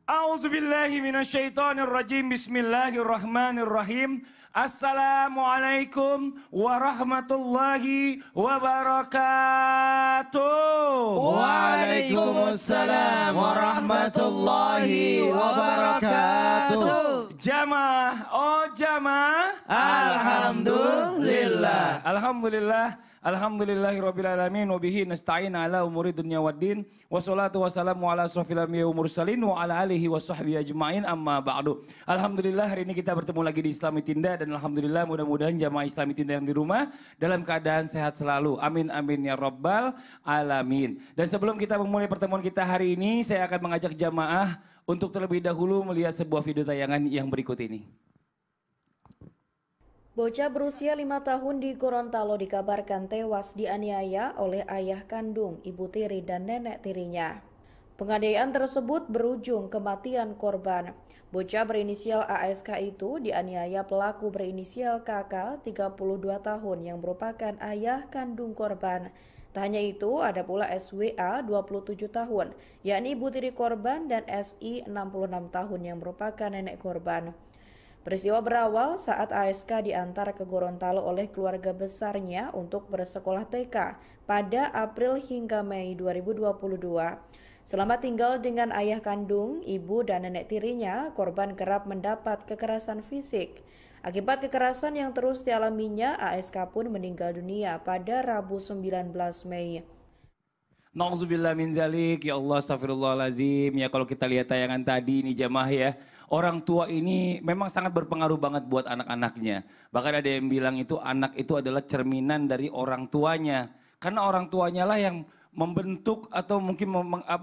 A'udzubillahi minasyaitonirrajim. Bismillahirrahmanirrahim. Assalamualaikum warahmatullahi wabarakatuh. Waalaikumsalam warahmatullahi wabarakatuh. Jamaah, oh jamaah. Alhamdulillah. Alhamdulillah. Alhamdulillahirrabbilalamin. Wabihi nasta'in ala umuri dunia waddin. Wassalatu wassalamu ala asrafil anbiya wa mursalin. Wa ala alihi wa sahbihi ajma'in amma ba'du. Alhamdulillah hari ini kita bertemu lagi di Islami Tinda. Dan alhamdulillah mudah-mudahan jamaah Islami Tinda yang di rumah dalam keadaan sehat selalu. Amin amin ya rabbal alamin. Dan sebelum kita memulai pertemuan kita hari ini, saya akan mengajak jamaah untuk terlebih dahulu melihat sebuah video tayangan yang berikut ini. Bocah berusia 5 tahun di Gorontalo dikabarkan tewas dianiaya oleh ayah kandung, ibu tiri, dan nenek tirinya. Penganiayaan tersebut berujung kematian korban. Bocah berinisial ASK itu dianiaya pelaku berinisial KK 32 tahun yang merupakan ayah kandung korban. Tak hanya itu, ada pula SWA 27 tahun, yakni ibu tiri korban, dan SI 66 tahun yang merupakan nenek korban. Peristiwa berawal saat ASK diantar ke Gorontalo oleh keluarga besarnya untuk bersekolah TK pada April hingga Mei 2022. Selama tinggal dengan ayah kandung, ibu dan nenek tirinya, korban kerap mendapat kekerasan fisik. Akibat kekerasan yang terus dialaminya, ASK pun meninggal dunia pada Rabu 19 Mei. Nauzubillah min zalik, ya Allah astagfirullahalazim. Ya kalau kita lihat tayangan tadi ini jamaah ya, orang tua ini memang sangat berpengaruh banget buat anak-anaknya. Bahkan ada yang bilang itu anak itu adalah cerminan dari orang tuanya. Karena orang tuanya lah yang membentuk atau mungkin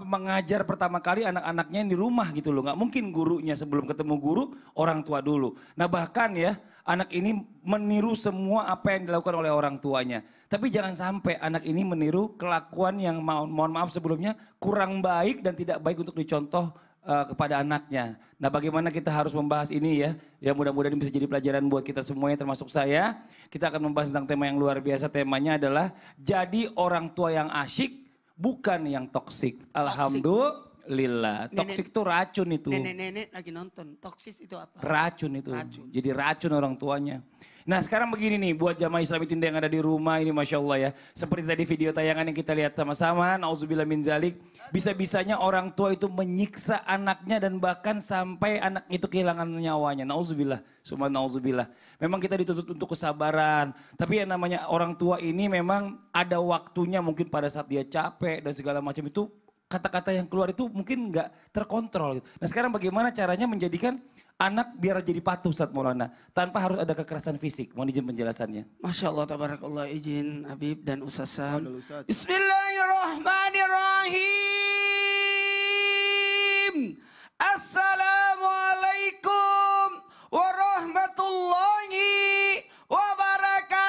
mengajar pertama kali anak-anaknya di rumah gitu loh. Nggak mungkin gurunya sebelum ketemu guru, orang tua dulu. Nah bahkan ya, anak ini meniru semua apa yang dilakukan oleh orang tuanya. Tapi jangan sampai anak ini meniru kelakuan yang mohon maaf sebelumnya kurang baik dan tidak baik untuk dicontoh kepada anaknya. Nah bagaimana kita harus membahas ini ya. Ya mudah-mudahan bisa jadi pelajaran buat kita semuanya termasuk saya. Kita akan membahas tentang tema yang luar biasa. Temanya adalah jadi orang tua yang asyik bukan yang toksik. Alhamdulillah. Toksik itu racun itu. Nenek-nenek lagi nonton. Toksis itu apa? Racun itu. Racun. Jadi racun orang tuanya. Nah sekarang begini nih buat jamaah Islami Tinda yang ada di rumah ini Masya Allah ya. Seperti tadi video tayangan yang kita lihat sama-sama. Nauzubillah min zalik. Bisa-bisanya orang tua itu menyiksa anaknya dan bahkan sampai anak itu kehilangan nyawanya. Nauzubillah. Suma nauzubillah. Memang kita dituntut untuk kesabaran. Tapi yang namanya orang tua ini memang ada waktunya mungkin pada saat dia capek dan segala macam itu. Kata-kata yang keluar itu mungkin nggak terkontrol. Nah sekarang bagaimana caranya menjadikan anak biar jadi patuh Ustaz Maulana. Tanpa harus ada kekerasan fisik. Mohon izin penjelasannya. Masya Allah, tabarakallah, izin Habib dan Ustaz Sam. Bismillahirrahmanirrahim. Assalamualaikum warahmatullahi wabarakatuh.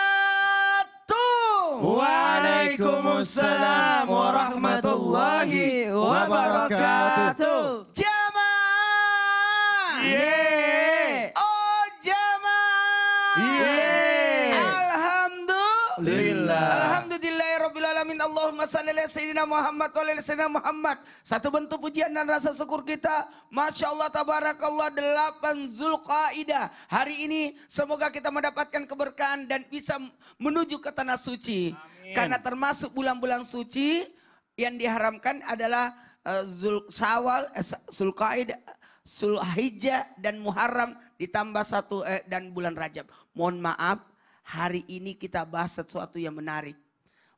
Waalaikumsalam warahmatullahi wabarakatuh. Jamaah. Yeay. Oh jamaah. Yeay. Alhamdulillah. Alhamdulillahirrabbilalamin. Allahumma salli ala sayyidina Muhammad wa ala sayyidina Muhammad. Satu bentuk pujian dan rasa syukur kita. Masya Allah tabarakallah 8 Zulqaidah. Hari ini semoga kita mendapatkan keberkahan dan bisa menuju ke tanah suci. Amin. Karena termasuk bulan-bulan suci yang diharamkan adalah Zulqa'dah, Zulhijjah dan Muharram ditambah dan bulan Rajab. Mohon maaf, hari ini kita bahas sesuatu yang menarik.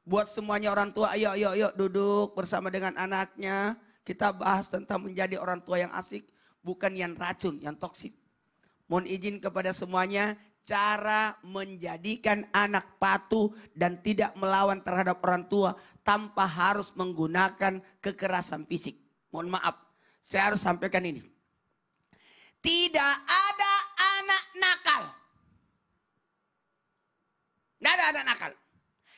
Buat semuanya orang tua, ayo duduk bersama dengan anaknya. Kita bahas tentang menjadi orang tua yang asik, bukan yang racun, yang toksik. Mohon izin kepada semuanya, cara menjadikan anak patuh dan tidak melawan terhadap orang tua tanpa harus menggunakan kekerasan fisik. Mohon maaf, saya harus sampaikan ini. Tidak ada anak nakal. Tidak ada anak nakal.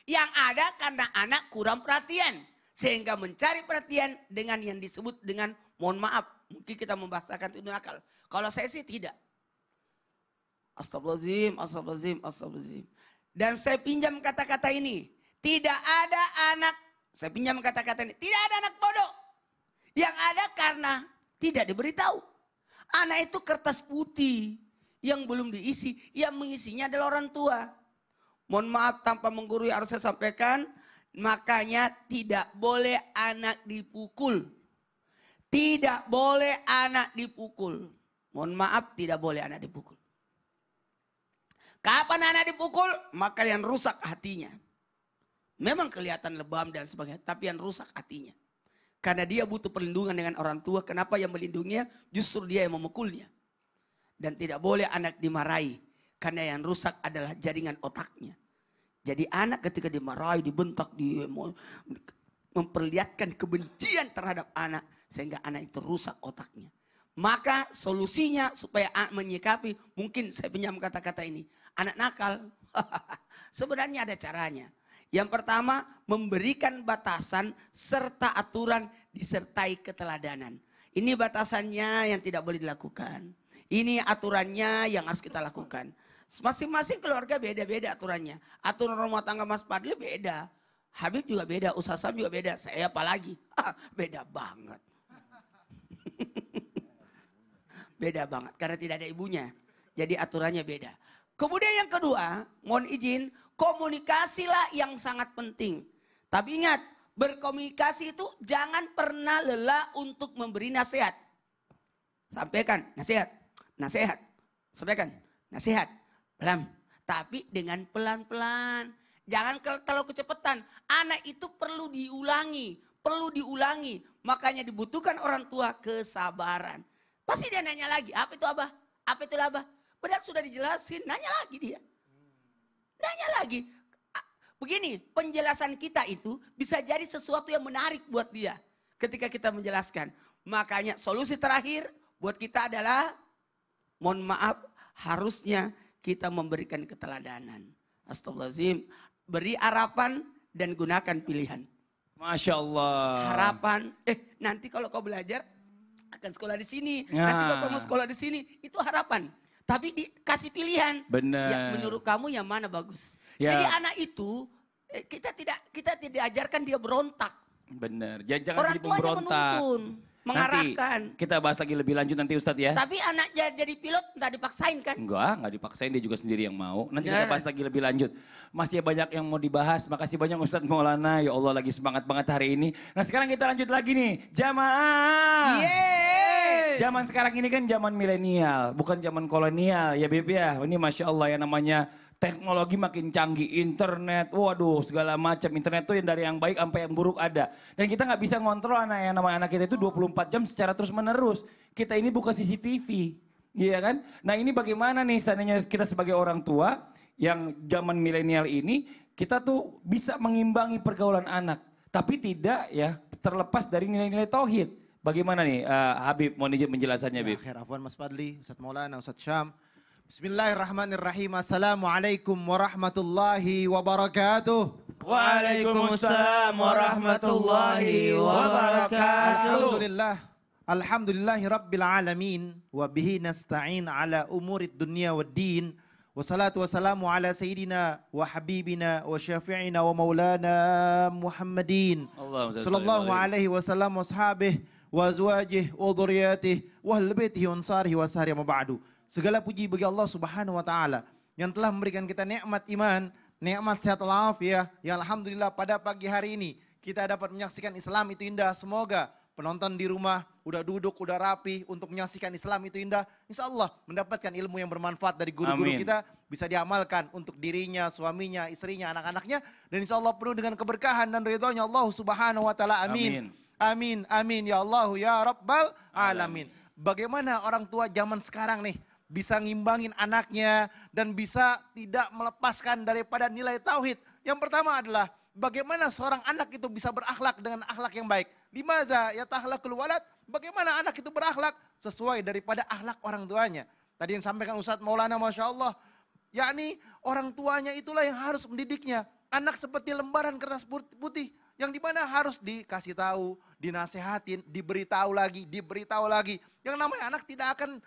Yang ada karena anak kurang perhatian. Sehingga mencari perhatian dengan yang disebut dengan mohon maaf. Mungkin kita membahasakan itu nakal. Kalau saya sih tidak. Astagfirullahaladzim, astagfirullahaladzim, astagfirullahaladzim. Dan saya pinjam kata-kata ini. Tidak ada anak, saya pinjam kata-kata ini. Tidak ada anak bodoh. Yang ada karena Tidak diberitahu. Anak itu kertas putih yang belum diisi, yang mengisinya adalah orang tua. Mohon maaf tanpa menggurui harus saya sampaikan, makanya tidak boleh anak dipukul. Tidak boleh anak dipukul. Mohon maaf, tidak boleh anak dipukul. Kapan anak dipukul, maka yang rusak hatinya. Memang kelihatan lebam dan sebagainya, tapi yang rusak hatinya. Karena dia butuh perlindungan dengan orang tua. Kenapa yang melindunginya? Justru dia yang memukulnya. Dan tidak boleh anak dimarahi. Karena yang rusak adalah jaringan otaknya. Jadi anak ketika dimarahi, dibentak, memperlihatkan kebencian terhadap anak. Sehingga anak itu rusak otaknya. Maka solusinya supaya menyikapi, mungkin saya pinjam kata-kata ini. Anak nakal, sebenarnya ada caranya. Yang pertama, memberikan batasan serta aturan disertai keteladanan. Ini batasannya yang tidak boleh dilakukan. Ini aturannya yang harus kita lakukan. Masing-masing keluarga beda-beda aturannya. Aturan rumah tangga Mas Fadli beda. Habib juga beda, Ustaz Sam juga beda. Saya apalagi, beda banget. Beda banget, karena tidak ada ibunya. Jadi aturannya beda. Kemudian yang kedua, mohon izin, komunikasilah yang sangat penting. Tapi ingat, berkomunikasi itu jangan pernah lelah untuk memberi nasihat. Sampaikan nasihat, nasihat, sampaikan nasihat, pelan. Tapi dengan pelan-pelan. Jangan terlalu kecepatan. Anak itu perlu diulangi, Makanya dibutuhkan orang tua kesabaran. Pasti dia nanya lagi, apa itu abah? Apa itu abah? Padahal sudah dijelasin, nanya lagi dia. Nanya lagi. Begini, penjelasan kita itu bisa jadi sesuatu yang menarik buat dia. Ketika kita menjelaskan. Makanya solusi terakhir buat kita adalah, mohon maaf, harusnya kita memberikan keteladanan. Astagfirullahaladzim. Beri harapan dan gunakan pilihan. Masya Allah. Harapan, nanti kalau kau belajar akan sekolah di sini. Nanti kalau kau mau sekolah di sini, itu harapan. Tapi dikasih pilihan. Benar. Ya, menurut kamu yang mana bagus? Ya. Jadi anak itu kita tidak ajarkan dia berontak. Benar. Jangan Orang jadi tuanya pemberontak. menuntun, mengarahkan. Nanti kita bahas lagi lebih lanjut nanti Ustadz ya. Tapi anak jadi pilot nggak dipaksain kan? Enggak dipaksain, dia juga sendiri yang mau. Nanti Ya. kita bahas lagi lebih lanjut. Masih banyak yang mau dibahas. Makasih banyak Ustadz Maulana. Ya Allah lagi semangat banget hari ini. Nah sekarang kita lanjut lagi nih. Jamaah. Yeay. Zaman sekarang ini kan zaman milenial. Bukan zaman kolonial ya Beb ya. Ini Masya Allah ya namanya teknologi makin canggih. Internet, waduh segala macam. Internet tuh yang dari yang baik sampai yang buruk ada. Dan kita nggak bisa ngontrol anak kita itu 24 jam secara terus menerus. Kita ini bukan CCTV. Iya kan? Nah ini bagaimana nih seandainya kita sebagai orang tua yang zaman milenial ini kita tuh bisa mengimbangi pergaulan anak. Tapi tidak ya terlepas dari nilai-nilai tauhid. Bagaimana nih Habib mau izin penjelasannya Habib? Khair afwan Mas Fadli, Ustaz Maulana, Ustaz Syam. Bismillahirrahmanirrahim. Assalamualaikum warahmatullahi wabarakatuh. Waalaikumsalam warahmatullahi wabarakatuh. Alhamdulillahi rabbil alamin. Wa bihi nasta'in ala umurid dunya wad din. Wassalatu wassalamu ala sayyidina wa habibina wa syafi'ina wa maulana Muhammadin. Sallallahu alaihi wasallam wa ashabihi wa azwajih wa dhurriyyatih wa ahli baitihi wa ansarihi wa sahrihi ma ba'du. Segala puji bagi Allah Subhanahu wa taala yang telah memberikan kita nikmat iman, nikmat sehat walafiat. Ya alhamdulillah pada pagi hari ini kita dapat menyaksikan Islam itu indah. Semoga penonton di rumah udah duduk, udah rapi untuk menyaksikan Islam itu indah. Insya Allah mendapatkan ilmu yang bermanfaat dari guru-guru kita. Bisa diamalkan untuk dirinya, suaminya, istrinya, anak-anaknya. Dan insya Allah penuh dengan keberkahan dan ridhonya Allah Subhanahu wa taala. Amin. Amin, amin ya Allah ya Rabbal Alamin. Bagaimana orang tua zaman sekarang nih bisa ngimbangin anaknya dan bisa tidak melepaskan daripada nilai tauhid. Yang pertama adalah bagaimana seorang anak itu bisa berakhlak dengan akhlak yang baik. Limadza yatahlaqul walad? Bagaimana anak itu berakhlak sesuai daripada akhlak orang tuanya. Tadi yang sampaikan Ustadz Maulana Masya Allah. Yakni orang tuanya itulah yang harus mendidiknya. Anak seperti lembaran kertas putih. Yang dimana harus dikasih tahu, dinasehatin, diberitahu lagi. Yang namanya anak tidak akan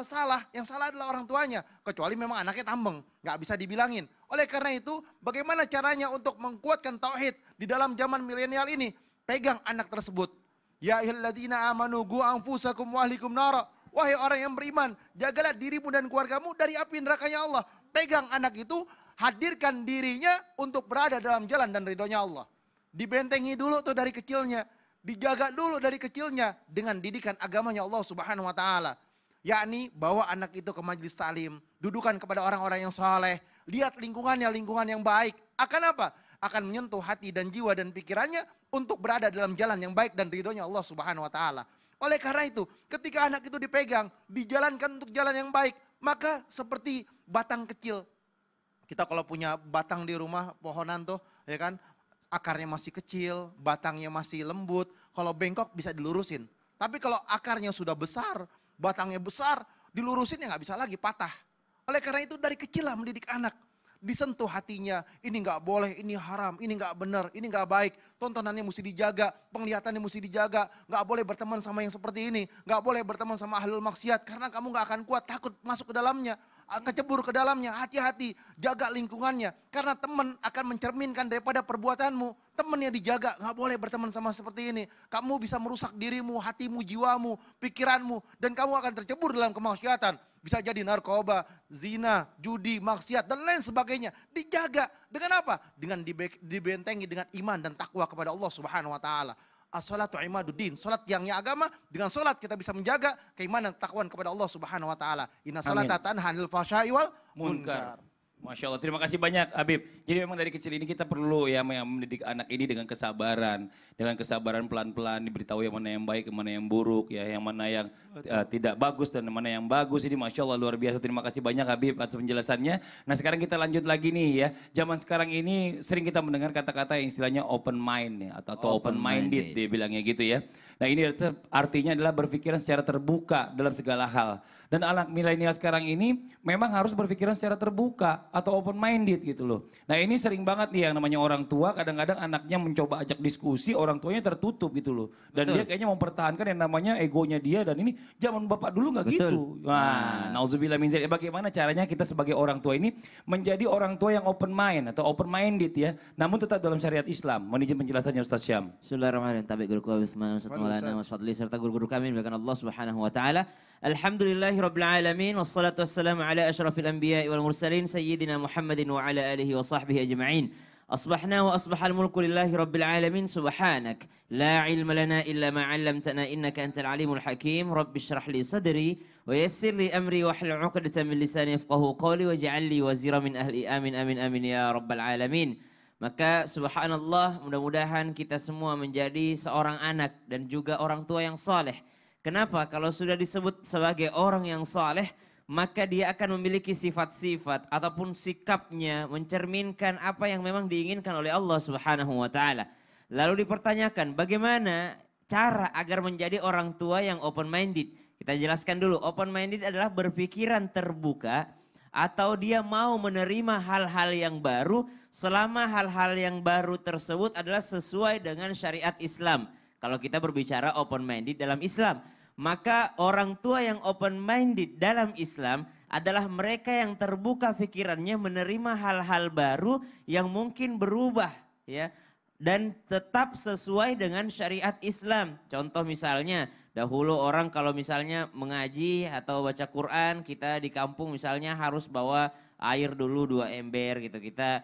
salah, yang salah adalah orang tuanya. Kecuali memang anaknya tambeng, nggak bisa dibilangin. Oleh karena itu, bagaimana caranya untuk menguatkan tauhid di dalam zaman milenial ini? Pegang anak tersebut. Ya ayyuhalladzina amanu qu anfusakum wa ahlikum nara. Wahai orang yang beriman, jagalah dirimu dan keluargamu dari api nerakanya Allah. Pegang anak itu, hadirkan dirinya untuk berada dalam jalan dan ridhonya Allah. Dibentengi dulu tuh dari kecilnya. Dijaga dulu dari kecilnya dengan didikan agamanya Allah Subhanahu wa taala. Yakni bawa anak itu ke majelis taklim, dudukan kepada orang-orang yang saleh, lihat lingkungannya, lingkungan yang baik. Akan apa? Akan menyentuh hati dan jiwa dan pikirannya untuk berada dalam jalan yang baik dan ridhonya Allah Subhanahu wa taala. Oleh karena itu, ketika anak itu dipegang, dijalankan untuk jalan yang baik, maka seperti batang kecil. Kita kalau punya batang di rumah, pohonan tuh, ya kan, akarnya masih kecil, batangnya masih lembut, kalau bengkok bisa dilurusin. Tapi kalau akarnya sudah besar, batangnya besar, dilurusin ya nggak bisa lagi, patah. Oleh karena itu dari kecil lah mendidik anak. Disentuh hatinya, ini nggak boleh, ini haram, ini nggak benar, ini nggak baik. Tontonannya mesti dijaga, penglihatannya mesti dijaga. Nggak boleh berteman sama yang seperti ini, nggak boleh berteman sama ahlul maksiat karena kamu nggak akan kuat, takut masuk ke dalamnya, kecebur ke dalamnya. Hati-hati, jaga lingkungannya karena teman akan mencerminkan daripada perbuatanmu. Temannya dijaga, nggak boleh berteman sama seperti ini. Kamu bisa merusak dirimu, hatimu, jiwamu, pikiranmu, dan kamu akan tercebur dalam kemaksiatan. Bisa jadi narkoba, zina, judi, maksiat, dan lain sebagainya. Dijaga. Dengan apa? Dengan dibentengi dengan iman dan takwa kepada Allah Subhanahu wa taala. As-salatu imaduddin. Salat tiangnya agama, dengan salat kita bisa menjaga keimanan takwan kepada Allah Subhanahu wa taala. Inna salata tanha 'anil fahsya'i wal munkar. Masya Allah, terima kasih banyak Habib. Jadi memang dari kecil ini kita perlu ya mendidik anak ini dengan kesabaran. Dengan kesabaran pelan-pelan diberitahu yang mana yang baik, yang mana yang buruk, ya, yang mana yang tidak bagus dan mana yang bagus. Ini Masya Allah luar biasa, terima kasih banyak Habib atas penjelasannya. Nah sekarang kita lanjut lagi nih ya. Zaman sekarang ini sering kita mendengar kata-kata yang istilahnya open mind ya, atau open minded dia bilangnya gitu ya. Nah ini artinya adalah berpikiran secara terbuka dalam segala hal. Dan anak milenial sekarang ini memang harus berpikiran secara terbuka atau open minded gitu loh. Nah ini sering banget nih yang namanya orang tua kadang-kadang anaknya mencoba ajak diskusi, orang tuanya tertutup gitu loh. Dan dia kayaknya mempertahankan yang namanya egonya dia, dan ini zaman bapak dulu nggak gitu. Wah, nauzubillah min dzalik. Bagaimana caranya kita sebagai orang tua ini menjadi orang tua yang open mind atau open minded ya, namun tetap dalam syariat Islam. Mohon izin penjelasannya Ustaz Syam. Bismillahirrahmanirrahim. Tabi guruku Abisman Ustaz Maulana Mas Fadli serta guru-guru kami dimuliakan Allah Subhanahu wa taala. Alhamdulillahi rabbil alamin wassalatu wassalamu ala asyrafil anbiya'i wal mursalin sayyidina Muhammadin wa ala alihi wa sahbihi ajma'in. Asbahna wa asbahal mulku lillahi rabbil alamin subhanak la ilma lana illa ma 'allamtana innaka antal alimul hakim. Rabbi shrah li sadri wa yassir li amri wa hlul 'uqdatam min lisani yafqahu qawli waj'al li wazira min ahli. Amin amin amin ya rabbal alamin. Maka subhanallah, mudah-mudahan kita semua menjadi seorang anak dan juga orang tua yang saleh. Kenapa? Kalau sudah disebut sebagai orang yang saleh, maka dia akan memiliki sifat-sifat ataupun sikapnya mencerminkan apa yang memang diinginkan oleh Allah Subhanahu wa taala. Lalu dipertanyakan, bagaimana cara agar menjadi orang tua yang open minded? Kita jelaskan dulu, open minded adalah berpikiran terbuka atau dia mau menerima hal-hal yang baru selama hal-hal yang baru tersebut adalah sesuai dengan syariat Islam. Kalau kita berbicara open minded dalam Islam, maka orang tua yang open minded dalam Islam adalah mereka yang terbuka pikirannya menerima hal-hal baru yang mungkin berubah ya, dan tetap sesuai dengan syariat Islam. Contoh misalnya, dahulu orang kalau misalnya mengaji atau baca Quran, kita di kampung misalnya harus bawa air dulu 2 ember gitu. Kita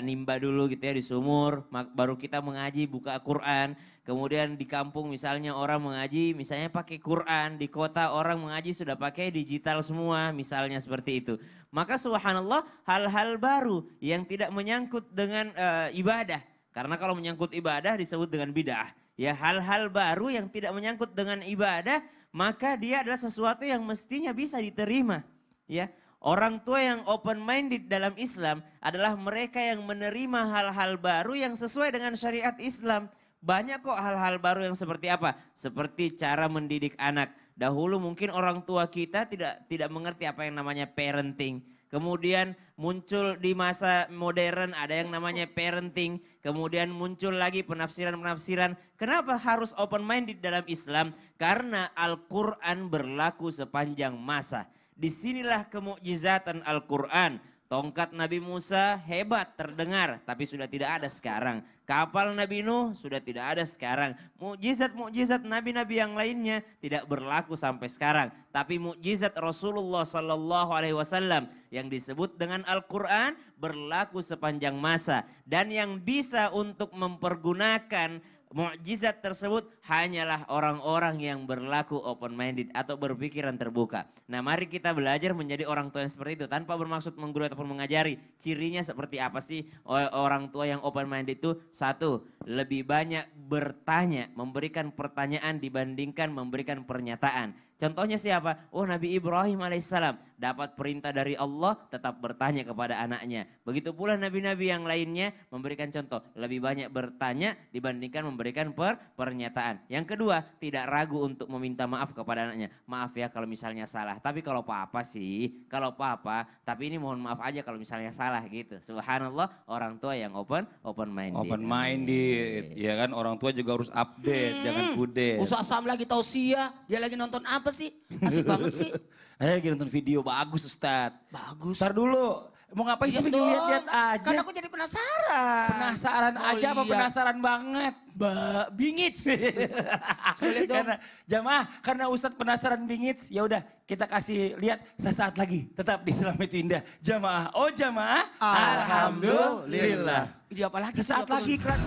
nimba dulu gitu ya di sumur, baru kita mengaji buka Quran. Kemudian di kampung misalnya orang mengaji misalnya pakai Quran, di kota orang mengaji sudah pakai digital semua misalnya seperti itu. Maka subhanallah hal-hal baru yang tidak menyangkut dengan ibadah. Karena kalau menyangkut ibadah disebut dengan bid'ah. Ya, hal-hal baru yang tidak menyangkut dengan ibadah maka dia adalah sesuatu yang mestinya bisa diterima. Ya. Orang tua yang open minded dalam Islam adalah mereka yang menerima hal-hal baru yang sesuai dengan syariat Islam. Banyak kok hal-hal baru yang seperti apa? Seperti cara mendidik anak. Dahulu mungkin orang tua kita tidak mengerti apa yang namanya parenting. Kemudian muncul di masa modern ada yang namanya parenting. Kemudian muncul lagi penafsiran-penafsiran. Kenapa harus open minded dalam Islam? Karena Al-Quran berlaku sepanjang masa. Disinilah kemukjizatan Al-Quran. Tongkat Nabi Musa hebat terdengar tapi sudah tidak ada sekarang. Kapal Nabi Nuh sudah tidak ada sekarang. Mukjizat-mukjizat nabi-nabi yang lainnya tidak berlaku sampai sekarang. Tapi mukjizat Rasulullah Sallallahu Alaihi Wasallam yang disebut dengan Al-Quran berlaku sepanjang masa. Dan yang bisa untuk mempergunakan mukjizat tersebut hanyalah orang-orang yang berlaku open minded atau berpikiran terbuka. Nah, mari kita belajar menjadi orang tua yang seperti itu tanpa bermaksud menggurui ataupun mengajari. Cirinya seperti apa sih orang tua yang open minded itu? Satu, lebih banyak bertanya, memberikan pertanyaan dibandingkan memberikan pernyataan. Contohnya siapa? Oh, Nabi Ibrahim alaihissalam dapat perintah dari Allah tetap bertanya kepada anaknya. Begitu pula nabi-nabi yang lainnya memberikan contoh. Lebih banyak bertanya dibandingkan memberikan pernyataan. Yang kedua, tidak ragu untuk meminta maaf kepada anaknya. Maaf ya kalau misalnya salah. Tapi kalau papa sih, tapi ini mohon maaf aja kalau misalnya salah gitu. Subhanallah, orang tua yang open minded. Open minded, ya kan orang tua juga harus update, jangan kudet. Ustaz Sam lagi tausiah, dia lagi nonton apa sih? Asik banget sih. Lagi nonton video bagus Ustadz. Bagus. Ntar dulu, mau ngapain sih Lihat bikin dong. lihat-lihat aja? Kan aku jadi penasaran. Penasaran Mau aja apa lihat. penasaran banget? Bingit. Coba lihat dong. Karena jamaah, karena Ustadz penasaran bingits, ya udah kita kasih lihat sesaat lagi. Tetap di Islam itu indah. Jamaah, oh jamaah. Alhamdulillah. Video apa lagi? Sesaat lagi iklan.